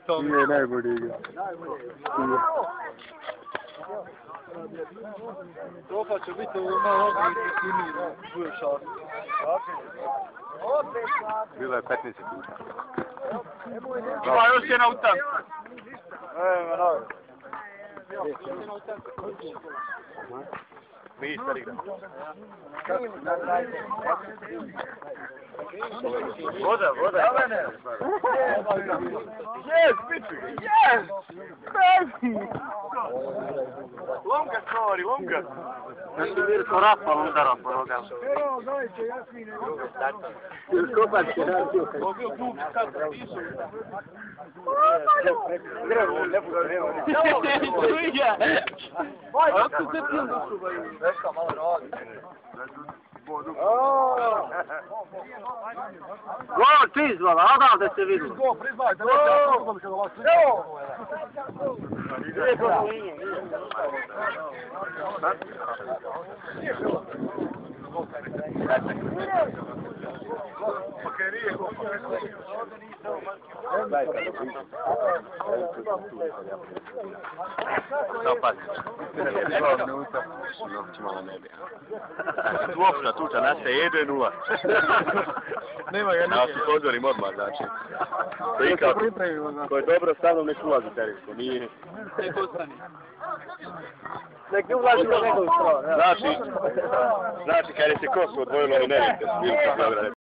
to. Nije najbolji igra. Trofa će biti u najhodniji disciplini na tvojoj šartu. Bilo je 15 puta. Ima još jedna utak. Ministar igra. Voda. Yes, yes! Baby! Lomka stvari, lomka. Znači Mirko raspal udarom po nogama. Kopač će radio. Ovo bio klub kad pisu. Ako se pijem da su baju. Neka malo radi. Gol, ti izvala, odavde se vidu. Go, priznajte, evo! Samo pazi. Uopšta tuča, naša 1-0. Nema ga Ja se pozorim odmah, znači. Ko je dobro sa mnom, nek ulazi teretko, nije. Neko ostani. Nek ne ulazi na nekog strana. Znači, kad je se kosu odvojilo, ne vidite,